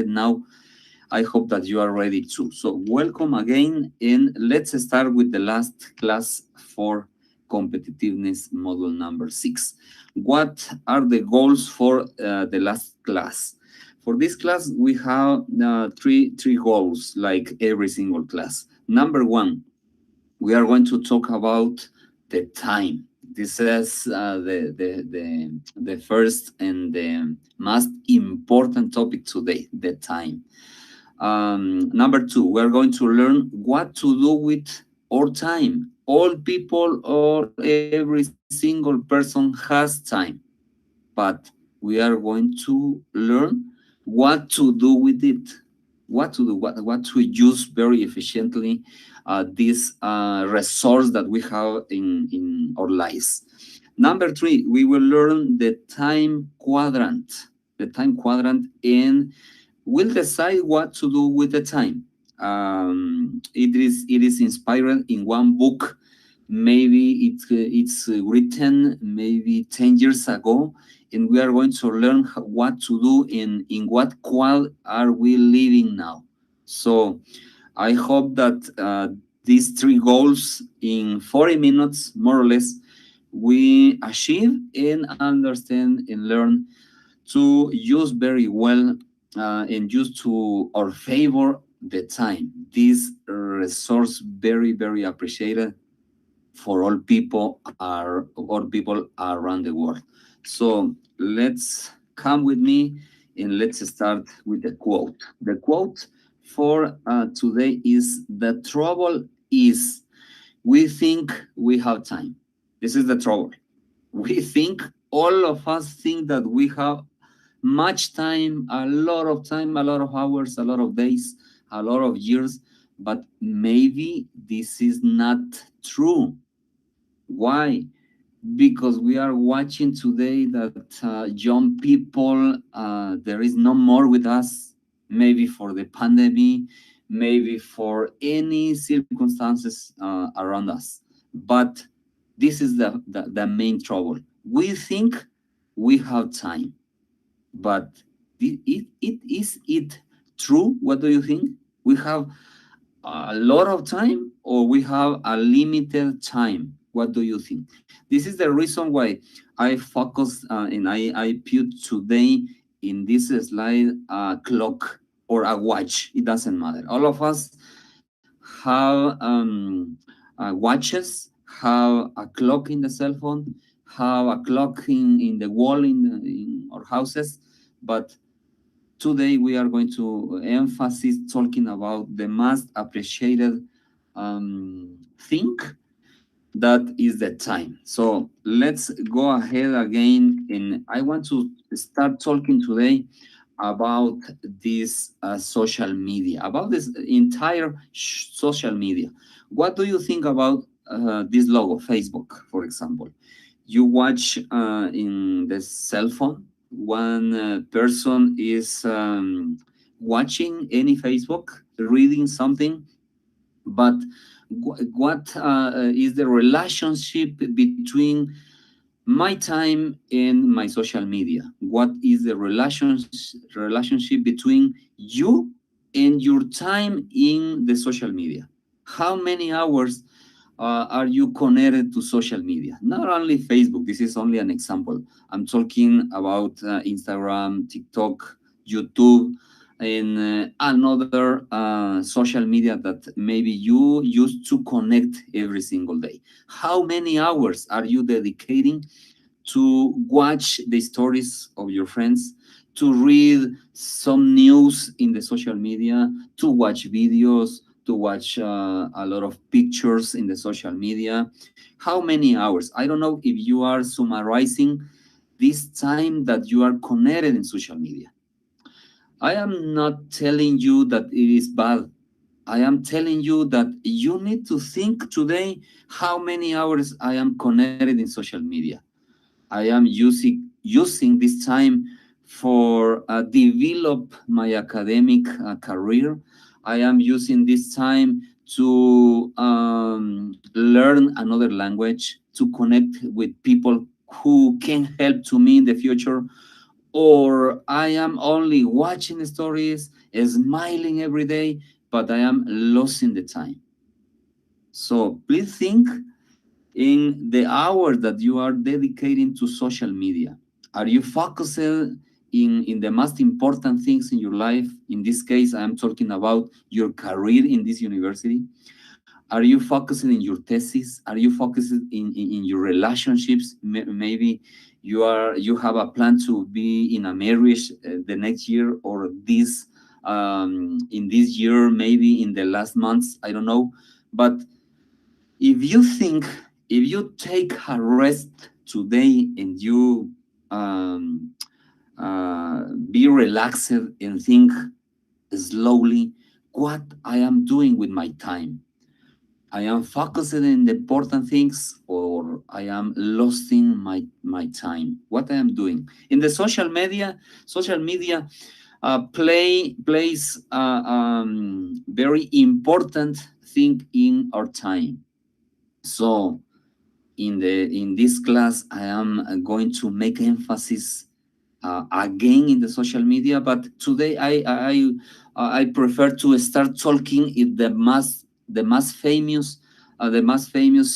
now. I hope that you are ready too. So welcome again, and let's start with the last class for competitiveness module number 6. What are the goals for the last class? For this class, we have three goals, like every single class. Number 1, we are going to talk about the time. This is the first and the most important topic today, the time. Number 2, we're going to learn what to do with our time. All people or every single person has time, but we are going to learn what to do with it, what to use very efficiently this resource that we have in our lives. Number 3, we will learn the time quadrant, and we'll decide what to do with the time. It is inspired in one book. Maybe it's written maybe 10 years ago, and we are going to learn what to do in what quad are we living now. So I hope that these three goals in 40 minutes, more or less, we achieve and understand and learn to use very well and use to our favor the time. This resource very, very appreciated for all people around the world. So let's come with me and let's start with the quote. The quote for today is: the trouble is we think we have time. This is the trouble. We think, all of us think that we have much time, a lot of hours, a lot of days, a lot of years, but maybe this is not true. Why? Because we are watching today that young people, there is no more with us, maybe for the pandemic, maybe for any circumstances around us. But this is the main trouble. We think we have time, but is it true? What do you think? We have a lot of time, or we have a limited time? What do you think? This is the reason why I focus and I put today in this slide a clock or a watch. It doesn't matter. All of us have watches, have a clock in the cell phone, have a clock in the wall in our houses, but today we are going to emphasize talking about the most appreciated thing, that is the time. So let's go ahead again, and I want to start talking today about this social media, about this entire social media. What do you think about this logo, Facebook, for example? You watch in the cell phone, one person is watching any Facebook, reading something, but what is the relationship between my time and my social media? What is the relationship between you and your time in the social media? How many hours are you connected to social media? Not only Facebook, this is only an example. I'm talking about Instagram, TikTok, YouTube, and another social media that maybe you use to connect every single day. How many hours are you dedicating to watch the stories of your friends, to read some news in the social media, to watch videos, to watch a lot of pictures in the social media? How many hours? I don't know if you are summarizing this time that you are connected in social media. I am not telling you that it is bad. I am telling you that you need to think today how many hours I am connected in social media. I am using this time for develop my academic career. I am using this time to learn another language, to connect with people who can help to me in the future. or I am only watching stories, smiling every day, but I am losing the time. So please think in the hours that you are dedicating to social media. Are you focused in the most important things in your life? In this case, I am talking about your career in this university. Are you focusing in your thesis? Are you focused in your relationships? Maybe you have a plan to be in a marriage the next year, or this in this year, maybe in the last months, I don't know. But if you think, if you take a rest today and you um, be relaxed and think slowly what I am doing with my time. I am focused in the important things, or I am losing my time. What I am doing in the social media plays very important thing in our time. So in this class, I am going to make emphasis again in the social media, but today I prefer to start talking in the most famous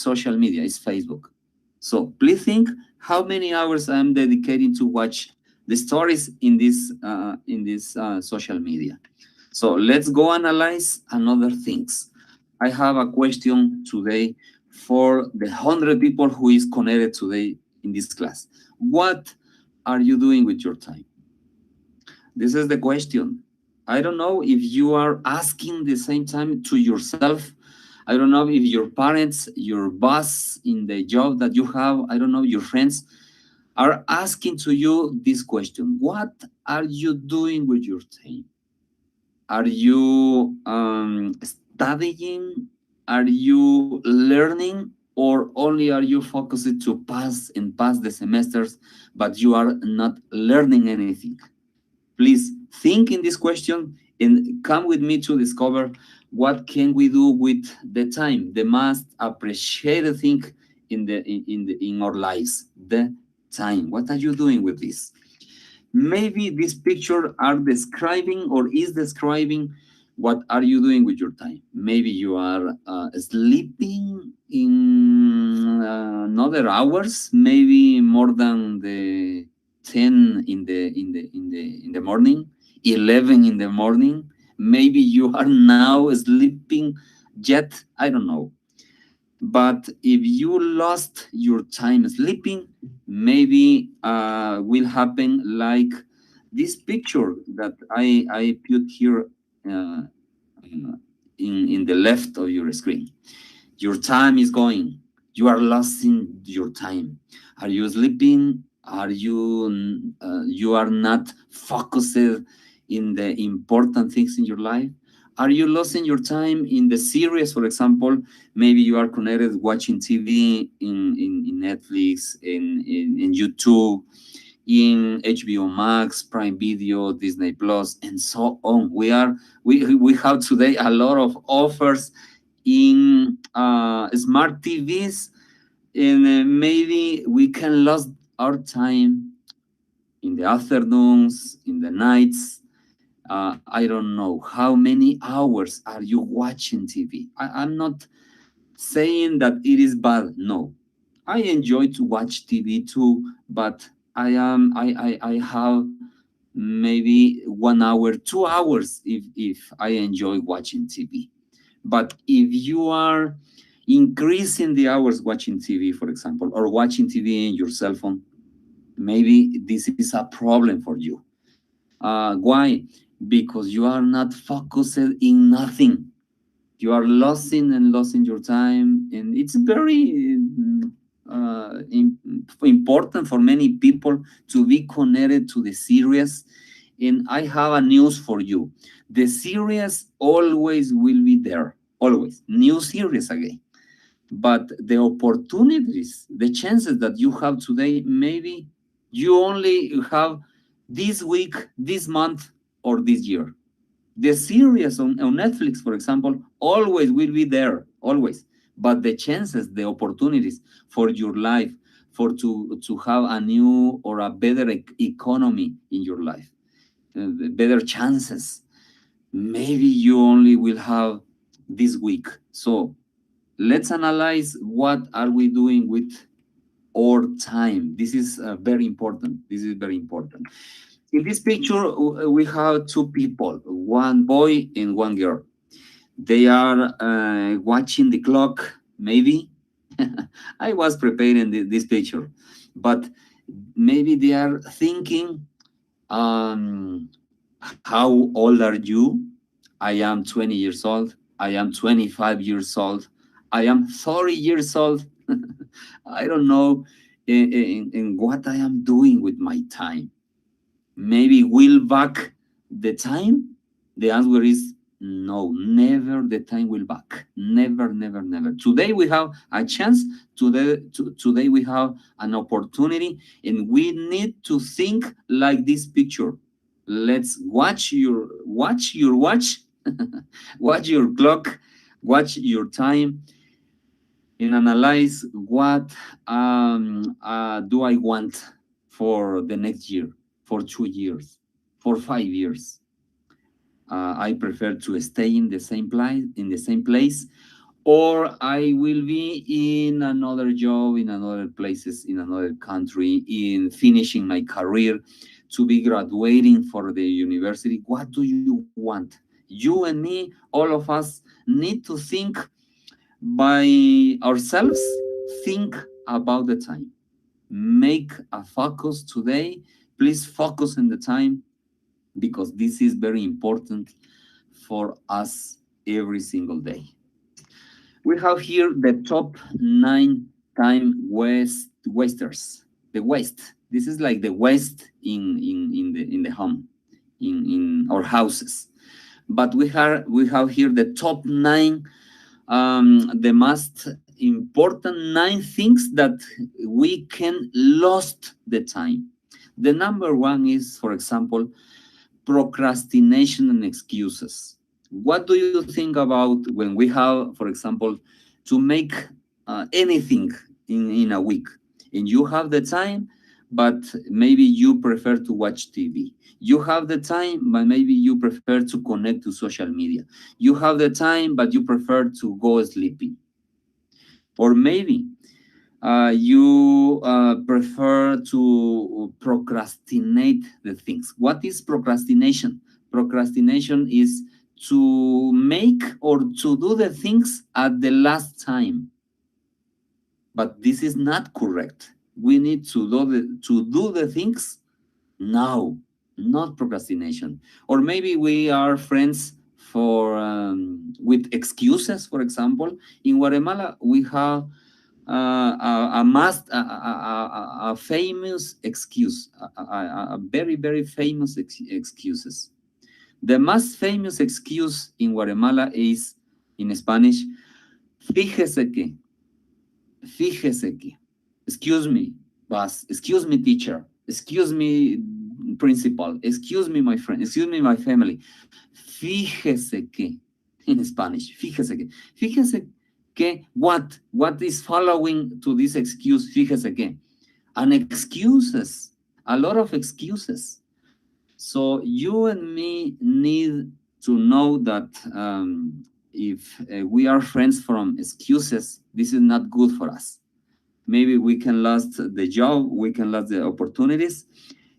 social media is Facebook. So please think how many hours I am dedicating to watch the stories in this social media. So let's go analyze another things. I have a question today for the 100 people who is connected today in this class. What are you doing with your time? This is the question. I don't know if you are asking the same time to yourself. I don't know if your parents, your boss in the job that you have, I don't know, your friends are asking to you this question. What are you doing with your time? Are you studying? Are you learning? Or only are you focused to pass and pass the semesters, but you are not learning anything? Please think in this question and come with me to discover what can we do with the time, the most appreciated thing in our lives, the time. What are you doing with this? Maybe this picture are describing or is describing what are you doing with your time. Maybe you are sleeping in another hours, maybe more than the 10 in the morning, 11 in the morning. Maybe you are now sleeping yet, I don't know. But if you lost your time sleeping, maybe will happen like this picture that I put here uh, in the left of your screen. Your time is going. You are losing your time. Are you sleeping? Are you are not focused in the important things in your life? Are you losing your time in the series, for example? Maybe you are connected watching TV in Netflix, in YouTube, in HBO Max, Prime Video, Disney Plus, and so on. We have today a lot of offers in smart TVs, and maybe we can lose our time in the afternoons, in the nights. I don't know how many hours are you watching TV. I'm not saying that it is bad. No, I enjoy to watch TV too, but I have maybe 1 hour, 2 hours if I enjoy watching TV. But if you are increasing the hours watching TV, for example, or watching TV in your cell phone, maybe this is a problem for you. Why? Because you are not focused in nothing. You are losing and losing your time, and it's very important for many people to be connected to the series. And I have a news for you: the series always will be there, always new series again. But the opportunities, the chances that you have today, maybe you only have this week, this month, or this year. The series on Netflix, for example, always will be there, always. But the chances, the opportunities for your life, to have a new or a better economy in your life, better chances. Maybe you only will have this week. So let's analyze what are we doing with our time. This is very important. This is very important. In this picture, we have two people, one boy and one girl. They are watching the clock, maybe. I was preparing this picture, but maybe they are thinking, um, how old are you? I am 20 years old. I am 25 years old. I am 30 years old. I don't know in what I am doing with my time. Maybe will back the time? The answer is no, never the time will back. Never, never, never. Today we have a chance. Today we have an opportunity, and we need to think like this picture. Let's watch your watch, watch your clock, watch your time, and analyze what do I want for the next year, for 2 years, for 5 years. I prefer to stay in the same place, or I will be in another job, in another places, in another country, in finishing my career, to be graduating for the university. What do you want? You and me, all of us, need to think by ourselves. Think about the time. Make a focus today. Please focus on the time, because this is very important for us every single day. We have here the top 9 time wasters. The waste. This is like the waste in the home, in our houses. But we have here the top 9, the most important 9 things that we can lost the time. The number 1 is, for example, procrastination and excuses. What do you think about when we have, for example, to make anything in a week, and you have the time, but maybe you prefer to watch TV? You have the time, but maybe you prefer to connect to social media. You have the time, but you prefer to go sleeping. Or maybe you prefer to procrastinate the things. What is procrastination? Procrastination is to make or to do the things at the last time. But this is not correct. We need to do the things now, not procrastination. Or maybe we are friends for with excuses. For example, in Guatemala, we have a famous excuse, a very, very famous excuses. The most famous excuse in Guatemala is, in Spanish, fíjese que, fíjese que. Excuse me, boss. Excuse me, teacher. Excuse me, principal. Excuse me, my friend. Excuse me, my family. Fíjese que, in Spanish, fíjese que. Fíjese que what is following to this excuse? Fíjese que, and excuses, a lot of excuses. So you and me need to know that if we are friends from excuses, this is not good for us. Maybe we can lose the job, we can lose the opportunities.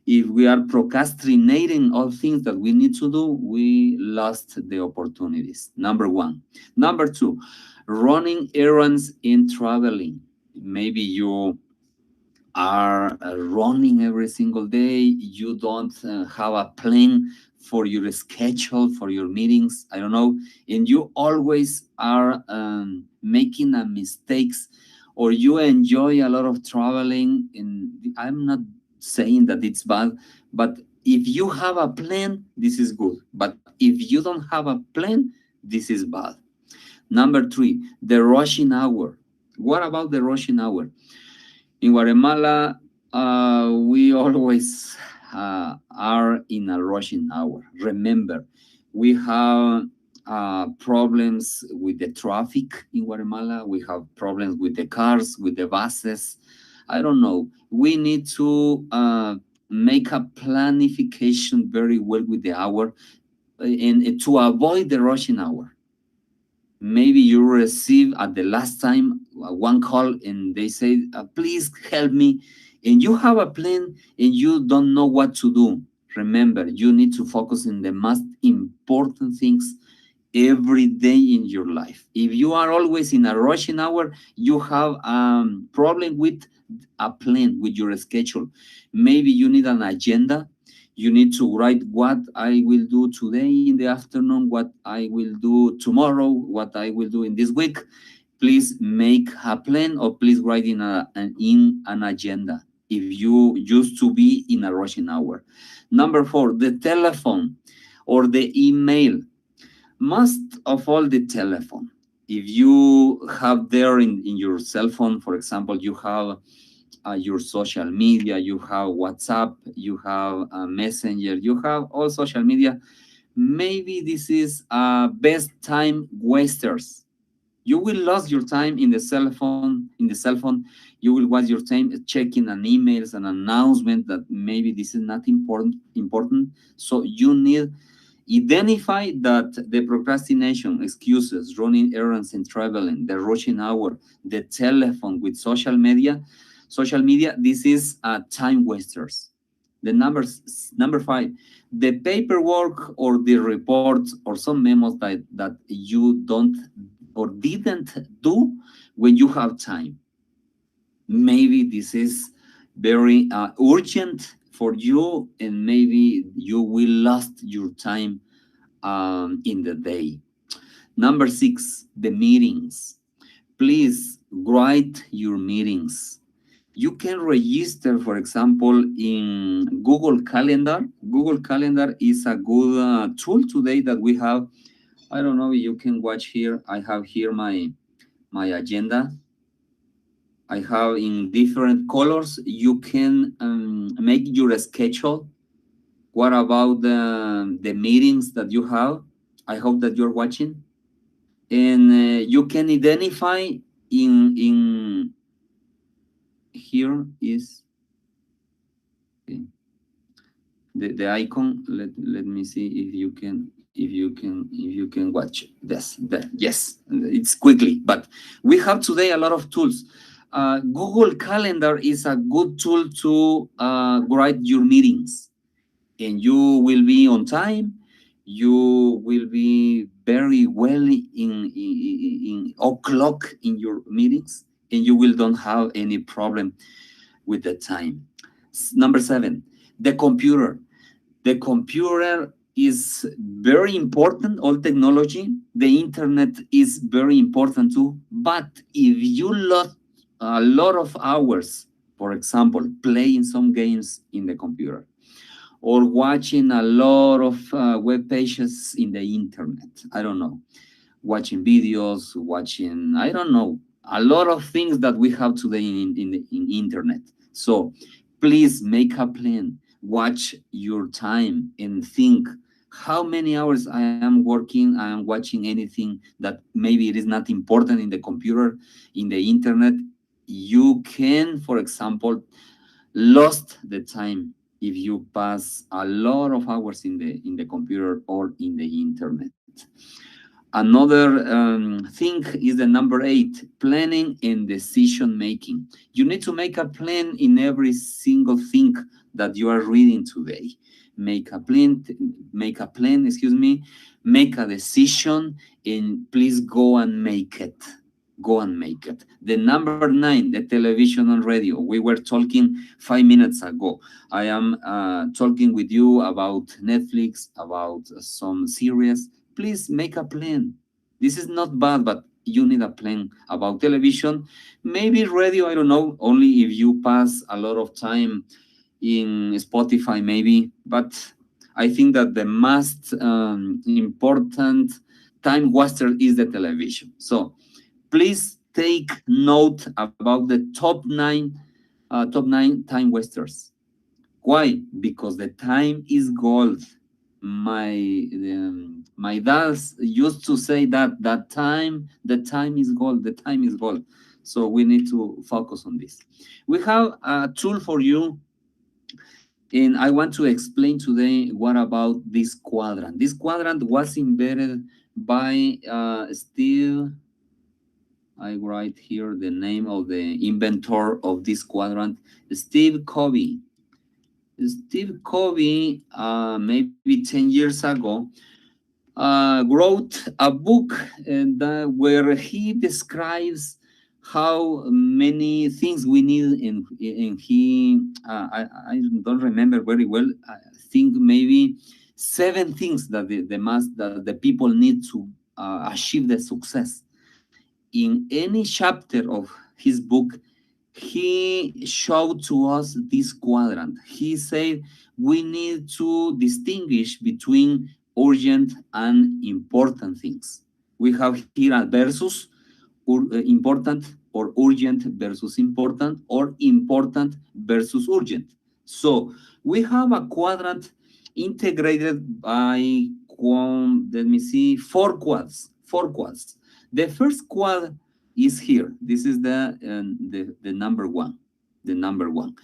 If we are procrastinating all things that we need to do, we lost the opportunities. Number 1. Number 2, running errands and traveling. Maybe you are running every single day. You don't have a plan for your schedule, for your meetings. I don't know. And you always are making mistakes, or you enjoy a lot of traveling. And I'm not saying that it's bad, but if you have a plan, this is good. But if you don't have a plan, this is bad. Number 3, the rushing hour. What about the rushing hour? In Guatemala, we always are in a rushing hour. Remember, we have problems with the traffic in Guatemala. We have problems with the cars, with the buses. I don't know. We need to make a planification very well with the hour, and to avoid the rushing hour. Maybe you receive at the last time one call and they say, please help me, and you have a plan and you don't know what to do. Remember, you need to focus on the most important things every day in your life. If you are always in a rushing hour, you have problem with a plan, with your schedule. Maybe you need an agenda. You need to write what I will do today in the afternoon, what I will do tomorrow, what I will do in this week. Please make a plan, or please write in an agenda if you used to be in a rushing hour. Number 4, the telephone or the email. Most of all, the telephone. If you have there in your cell phone, for example, you have your social media, you have WhatsApp, you have Messenger, you have all social media. Maybe this is best time wasters. You will lose your time in the cell phone. In the cell phone, you will waste your time checking an emails and announcement that maybe this is not important. So you need identify that the procrastination, excuses, running errands and traveling, the rushing hour, the telephone with social media, this is time wasters. The number 5, the paperwork or the reports or some memos that you don't or didn't do when you have time. Maybe this is very urgent for you, and maybe you will lost your time in the day. Number 6, the meetings. Please write your meetings. You can register, for example, in Google Calendar. Google Calendar is a good tool today that we have. I don't know if you can watch here. I have here my agenda. I have in different colors. You can make your schedule. What about the meetings that you have? I hope that you're watching. And you can identify in here is okay, the icon. Let me see if you can watch this. Yes, it's quickly, but we have today a lot of tools. Google Calendar is a good tool to write your meetings, and you will be on time. You will be very well in o'clock in your meetings, and you will don't have any problem with the time. Number 7, the computer. The computer is very important, all technology. The internet is very important too. But if you lost a lot of hours, for example, playing some games in the computer, or watching a lot of web pages in the internet, I don't know, watching videos, watching, I don't know, a lot of things that we have today in internet. So please make a plan, watch your time, and think how many hours I am working, I am watching anything that maybe it is not important in the computer, in the internet. You can, for example, lost the time if you pass a lot of hours in the computer or in the internet. Another thing is the number 8, planning and decision making. You need to make a plan in every single thing that you are reading today. Make a plan, excuse me, make a decision, and please go and make it. Go and make it. The number 9, the television and radio. We were talking 5 minutes ago. I am talking with you about Netflix, about some series. Please make a plan. This is not bad, but you need a plan. About television, maybe radio, I don't know, only if you pass a lot of time in Spotify, maybe. But I think that the most important time waster is the television. So please take note about the top nine time wasters. Why? Because the time is gold. My dad used to say that the time is gold. The time is gold. So we need to focus on this. We have a tool for you, and I want to explain today what about this quadrant. This quadrant was invented by Steve. I write here the name of the inventor of this quadrant, Steve Covey. Steve Covey, maybe 10 years ago, wrote a book where he describes how many things we need, and he, I don't remember very well. I think maybe 7 things that that the people need to achieve the success. In any chapter of his book, he showed to us this quadrant. He said we need to distinguish between urgent and important things. We have here a versus important or urgent versus important, or important versus urgent. So we have a quadrant integrated by, let me see, 4 quads. 4 quads. The first quad is here. This is the number one. The number one.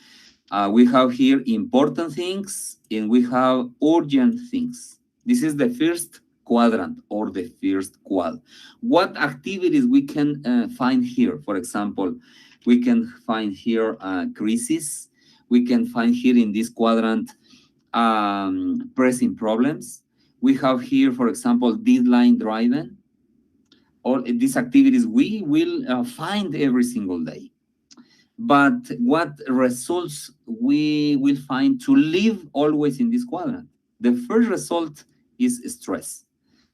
We have here important things and we have urgent things. This is the first quadrant or the first quad. What activities we can find here? For example, we can find here crisis. We can find here in this quadrant pressing problems. We have here, for example, deadline driven. All these activities we will find every single day. But what results we will find to live always in this quadrant? The first result is stress.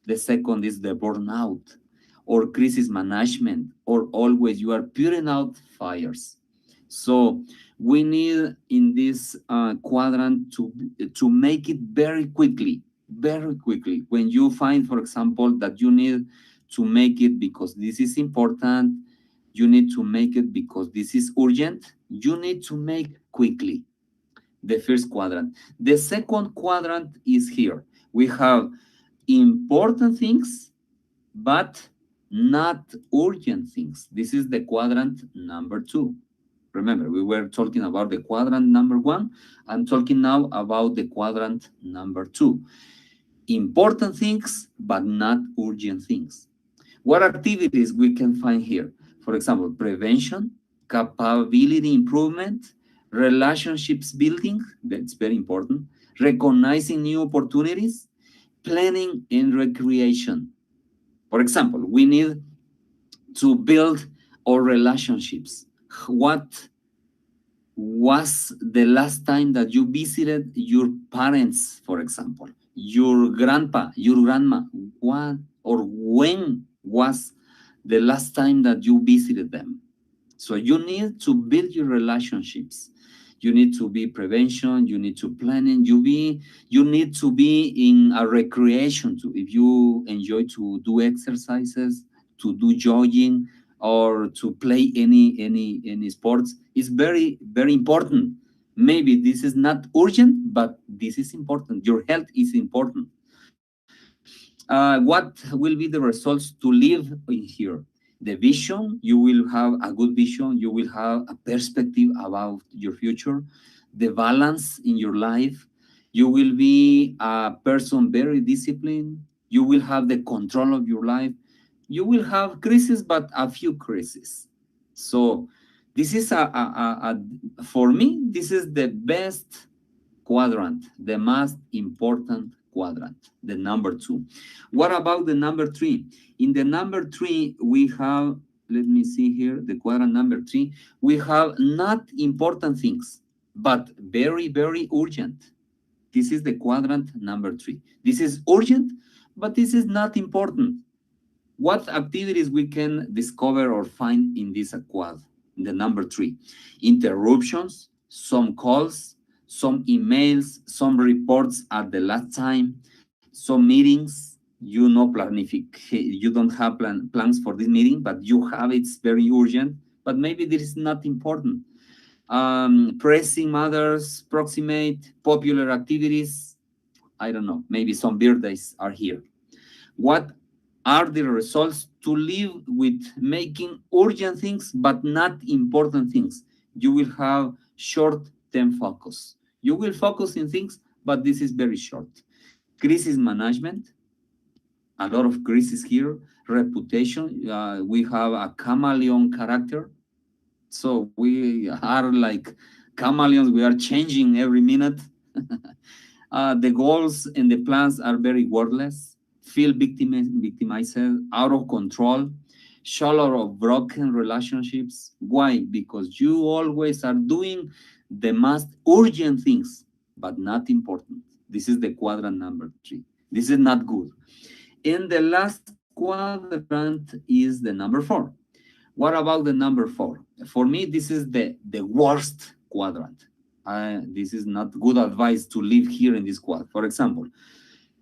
The second is the burnout or crisis management, or always you are putting out fires. So we need in this quadrant to make it very quickly, very quickly. When you find, for example, that you need to make it because this is important, you need to make it because this is urgent, you need to make quickly. The first quadrant. The second quadrant is here. We have important things, but not urgent things. This is the quadrant number 2. Remember, we were talking about the quadrant number 1. I'm talking now about the quadrant number 2. Important things, but not urgent things. What activities we can find here? For example, prevention, capability improvement, relationships building, that's very important, recognizing new opportunities, planning and recreation. For example, we need to build our relationships. What was the last time that you visited your parents, for example, your grandpa, your grandma? What or when was the last time that you visited them? So you need to build your relationships. You need to be prevention, you need to planning, you need to be in a recreation too. If you enjoy to do exercises, to do jogging, or to play any sports, it's very, very important. Maybe this is not urgent, but this is important. Your health is important. What will be the results to live in here? The vision, you will have a good vision, you will have a perspective about your future, the balance in your life, you will be a person very disciplined, you will have the control of your life, you will have crises, but a few crises. So this is for me, this is the best quadrant, the most important quadrant, the number 2. What about the number 3? In the number 3, we have, let me see here, the quadrant number 3, we have not important things, but very, very urgent. This is the quadrant number 3. This is urgent, but this is not important. What activities we can discover or find in this quad, in the number 3? Interruptions, some calls, some emails, some reports at the last time, some meetings. You don't have plans for this meeting, but you have it's very urgent, but maybe this is not important. Pressing matters, proximate, popular activities. I don't know, maybe some birthdays are here. What are the results to live with making urgent things but not important things. You will have short-term focus. You will focus in things, but this is very short. Crisis management, a lot of crisis here. Reputation, we have a chameleon character. So we are like chameleons, we are changing every minute. The goals and the plans are very wordless, feel victimized, out of control, shallow of broken relationships. Why? Because you always are doing the most urgent things, but not important. This is the quadrant number 3. This is not good. And the last quadrant is the number 4. What about the number 4? For me, this is the worst quadrant. This is not good advice to live here in this quadrant. For example,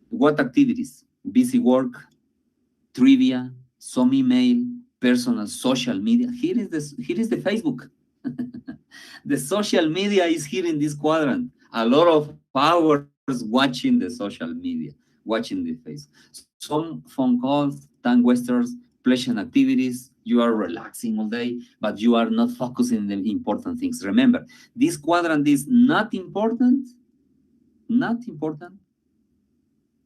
what activities? Busy work, trivia, some email, personal social media. Here is the Facebook. The social media is here in this quadrant. A lot of hours watching the social media, watching the face. Some phone calls, tongue wasters, pleasant activities. You are relaxing all day, but you are not focusing on the important things. Remember, this quadrant is not important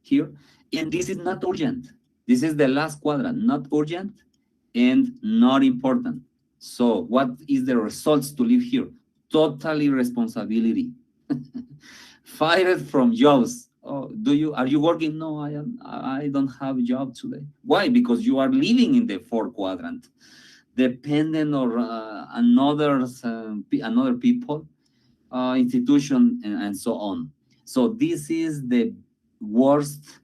here, and this is not urgent. This is the last quadrant, not urgent and not important. So what is the results to live here? Totally responsibility. Fired from jobs. Oh, are you working? No, I don't have a job today. Why? Because you are living in the fourth quadrant, dependent on another people, institution, and so on. So this is the worst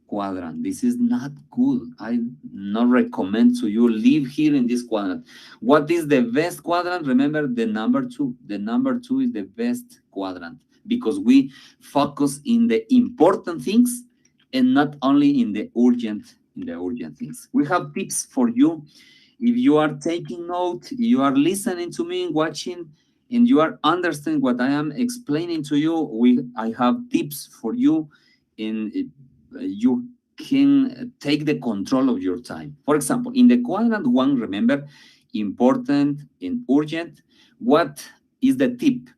quadrant. This is not good. I not recommend to you live here in this quadrant. What is the best quadrant? Remember the number 2. The number 2 is the best quadrant because we focus in the important things and not only in the urgent things. We have tips for you. If you are taking note, you are listening to me, watching, and you are understanding what I am explaining to you, I have tips for you, and you can take the control of your time. For example, in the quadrant 1, remember, important and urgent. What is the tip?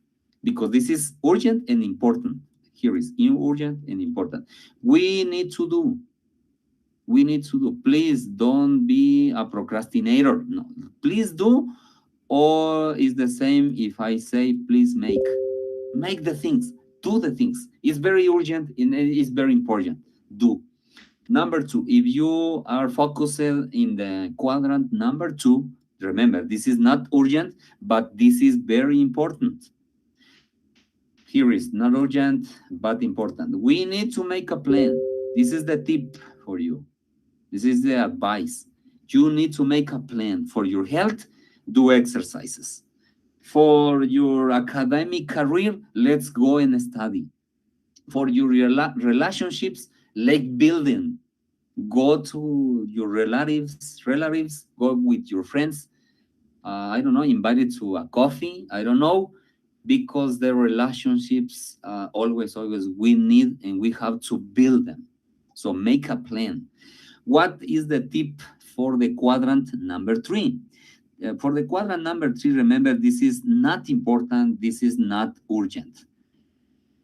Because this is urgent and important. Here is urgent and important. We need to do. Please don't be a procrastinator. No, please do. Or is the same if I say please make the things, do the things. It's very urgent and it's very important. Do. Number 2, if you are focused in the quadrant number 2, remember this is not urgent, but this is very important. Here is not urgent but important. We need to make a plan. This is the tip for you. This is the advice. You need to make a plan for your health. Do exercises. For your academic career, let's go and study. For your relationships, like building. Go to your relatives, go with your friends. I don't know, invited to a coffee. I don't know, because the relationships always we need and we have to build them. So make a plan. What is the tip for the quadrant number 3? For the quadrant number 3, remember, this is not important. This is not urgent.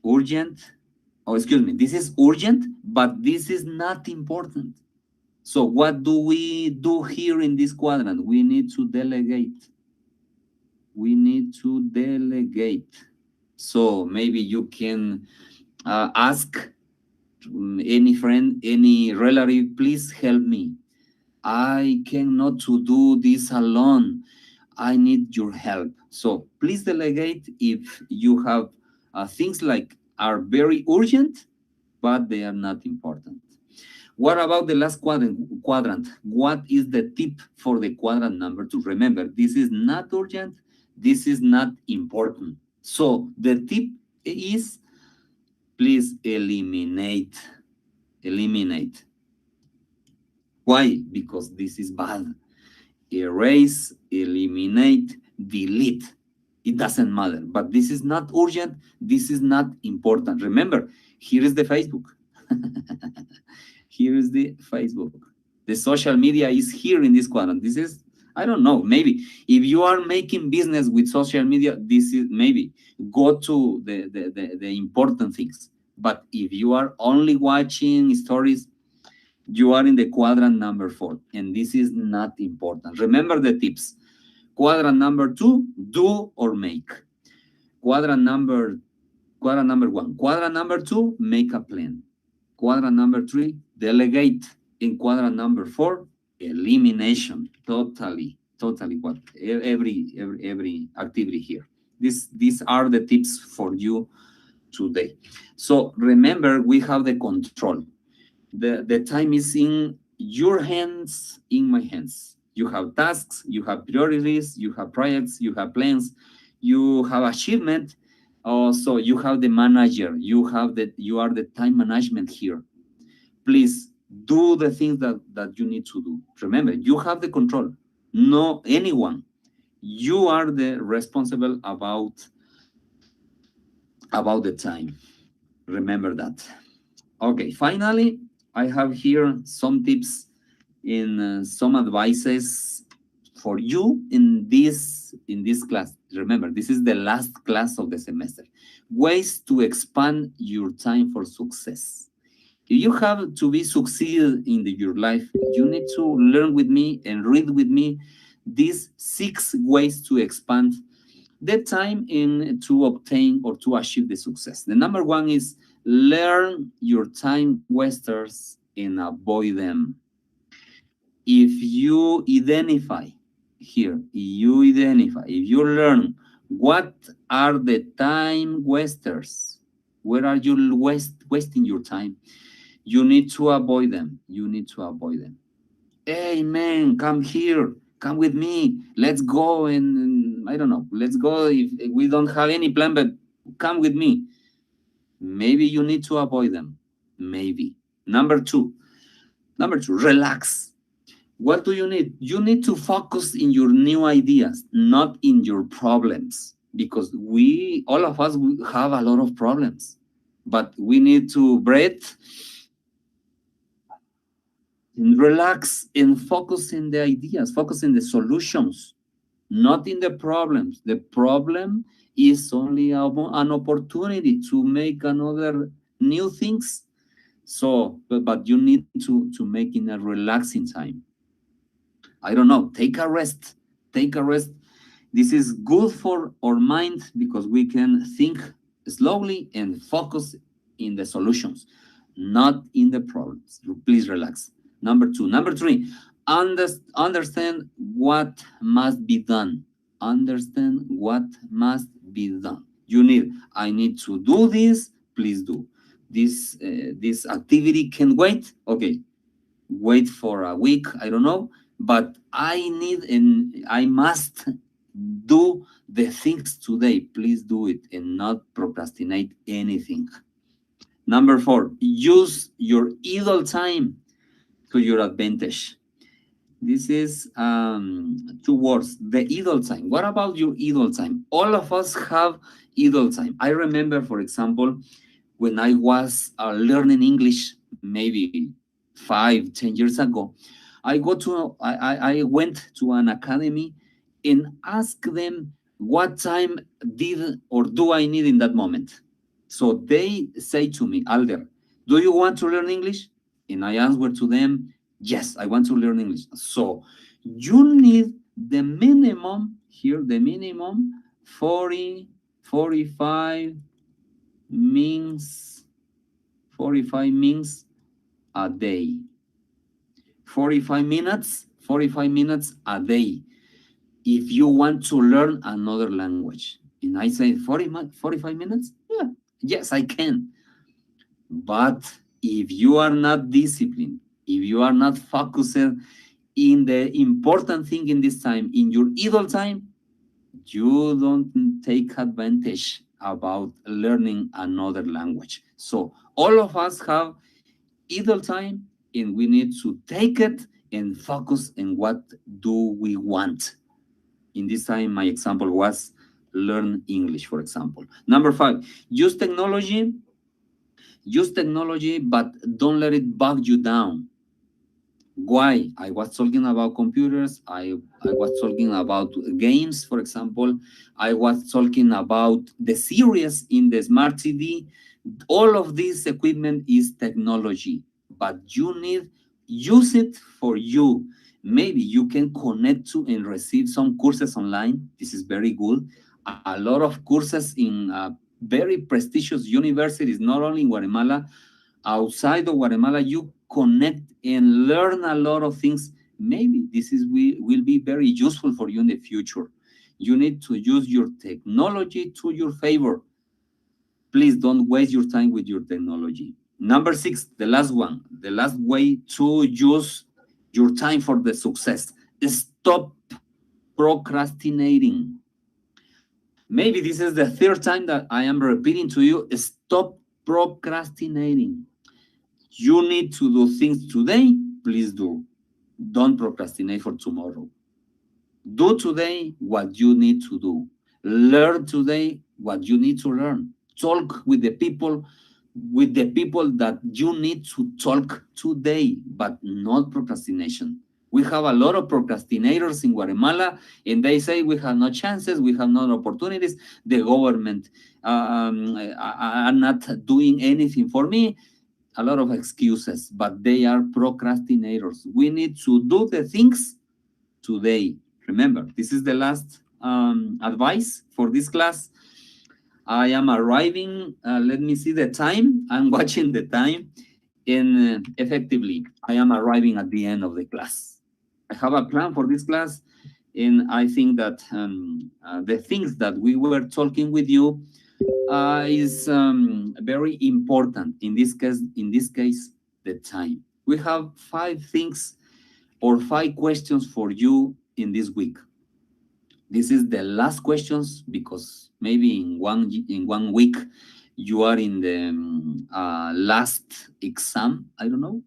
This is urgent, but this is not important. So what do we do here in this quadrant? We need to delegate. So maybe you can ask any friend, any relative, please help me. I cannot to do this alone. I need your help. So please delegate if you have things like are very urgent, but they are not important. What about the last quadrant? What is the tip for the quadrant number 2? Remember, this is not urgent. This is not important. So the tip is please eliminate. Why? Because this is bad. Erase, eliminate, delete. It doesn't matter. But this is not urgent. This is not important. Remember, here is the Facebook. Here is the Facebook. The social media is here in this quadrant. This is, I don't know, maybe if you are making business with social media, this is maybe go to the important things. But if you are only watching stories, you are in the quadrant number 4, and this is not important. Remember the tips. Quadrant number 2, do or make. Quadrant number 1. Quadrant number 2, make a plan. Quadrant number 3, delegate. In quadrant number 4, elimination. Totally what every activity here. These are the tips for you today. So remember, we have the control. The time is in your hands, in my hands. You have tasks, you have priorities, you have projects, you have plans, you have achievement. Also, you have the manager. You are the time management here. Please do the things that you need to do. Remember, you have the control. No anyone. You are the responsible about the time. Remember that. Okay, finally, I have here some tips in some advices for you in this class. Remember, this is the last class of the semester. Ways to expand your time for success. If you have to be succeed in your life, you need to learn with me and read with me these 6 ways to expand the time in to obtain or to achieve the success. The number 1 is learn your time wasters and avoid them. If you identify here, if you learn what are the time wasters, where are you wasting your time, you need to avoid them. Hey man, come here, come with me, let's go, and I don't know, let's go. If we don't have any plan, but come with me. Maybe you need to avoid them. Maybe. Number two, relax. What do you need? You need to focus in your new ideas, not in your problems, because all of us have a lot of problems, but we need to breathe and relax and focus in the ideas, focus in the solutions, not in the problems. The problem is only an opportunity to make another new things. So, but you need to make in a relaxing time. I don't know, take a rest. This is good for our mind because we can think slowly and focus in the solutions, not in the problems. Please relax. Number 2. Number 3, understand what must be done. Understand what must be done. I need to do this, please do. This activity can wait. Okay, wait for a week, I don't know, but I must do the things today. Please do it and not procrastinate anything. Number 4, use your idle time to your advantage. This is 2 words, the idle time. What about your idle time? All of us have idle time. I remember, for example, when I was learning English, maybe 5-10 years ago, I went to an academy and asked them what time did or do I need in that moment. So they say to me, Alder, do you want to learn English? And I answer to them, yes, I want to learn English. So you need the minimum 40, 45 means a day. 45 minutes a day if you want to learn another language. And I say 45 minutes? Yeah, yes, I can. But if you are not disciplined, if you are not focused in the important thing in this time, in your idle time, you don't take advantage about learning another language. So all of us have idle time and we need to take it and focus on what do we want. In this time, my example was learn English, for example. Number 5, use technology, but don't let it bog you down. Why? I was talking about computers. I was talking about games, for example. I was talking about the series in the smart TV. All of this equipment is technology, but you need use it for you. Maybe you can connect to and receive some courses online. This is very good. A lot of courses in very prestigious universities, not only in Guatemala, outside of Guatemala, you connect and learn a lot of things. Maybe this is will be very useful for you in the future. You need to use your technology to your favor. Please don't waste your time with your technology. Number six, the last one, the last way to use your time for the success. Stop procrastinating. Maybe this is the third time that I am repeating to you, stop procrastinating. You need to do things today, please do. Don't procrastinate for tomorrow. Do today what you need to do. Learn today what you need to learn. Talk with the people that you need to talk today, but not procrastination. We have a lot of procrastinators in Guatemala, and they say we have no chances, we have no opportunities. The government are not doing anything for me. A lot of excuses, but they are procrastinators. We need to do the things today. Remember, this is the last advice for this class. I am arriving. Let me see the time. I'm watching the time. And effectively, I am arriving at the end of the class. I have a plan for this class. And I think that the things that we were talking with you is very important. In this case, the time. We have 5 things or 5 questions for you in this week. This is the last questions because maybe in 1 week you are in the last exam. I don't know,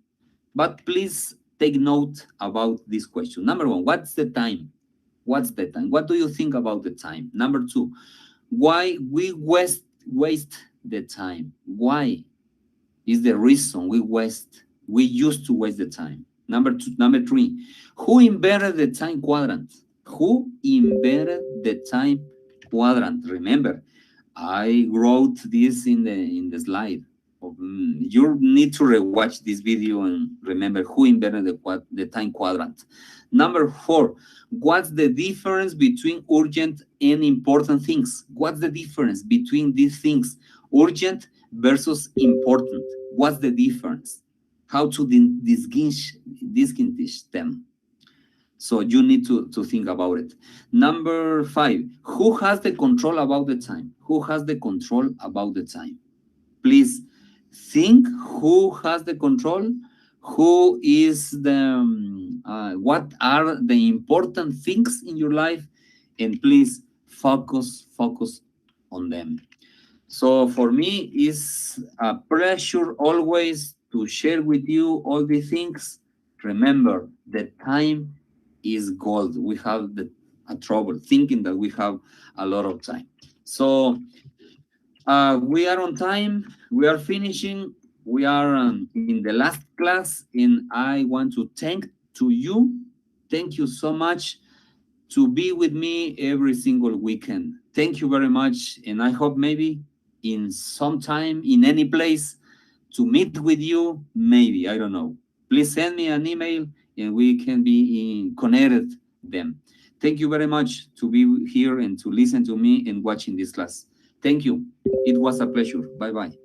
but please take note about this question. Number one, what's the time? What's the time? What do you think about the time? Number two, why we waste the time? Why is the reason we used to waste the time? Number three, who invented the time quadrant? Who invented the time quadrant? Remember, I wrote this in the slide. You need to rewatch this video and remember who invented the time quadrant. Number four, what's the difference between urgent and important things? What's the difference between these things? Urgent versus important. What's the difference? How to distinguish them? So you need to think about it. Number five, who has the control about the time? Who has the control about the time? Please think who has the control, who is the, what are the important things in your life, and please focus on them. So for me, it's a pleasure always to share with you all the things. Remember, the time is gold. We have a trouble thinking that we have a lot of time. So we are on time. We are finishing. We are in the last class, and I want to thank to you. Thank you so much to be with me every single weekend. Thank you very much, and I hope maybe in some time, in any place, to meet with you. Maybe I don't know. Please send me an email, and we can be connected them. Thank you very much to be here and to listen to me and watching this class. Thank you. It was a pleasure. Bye bye.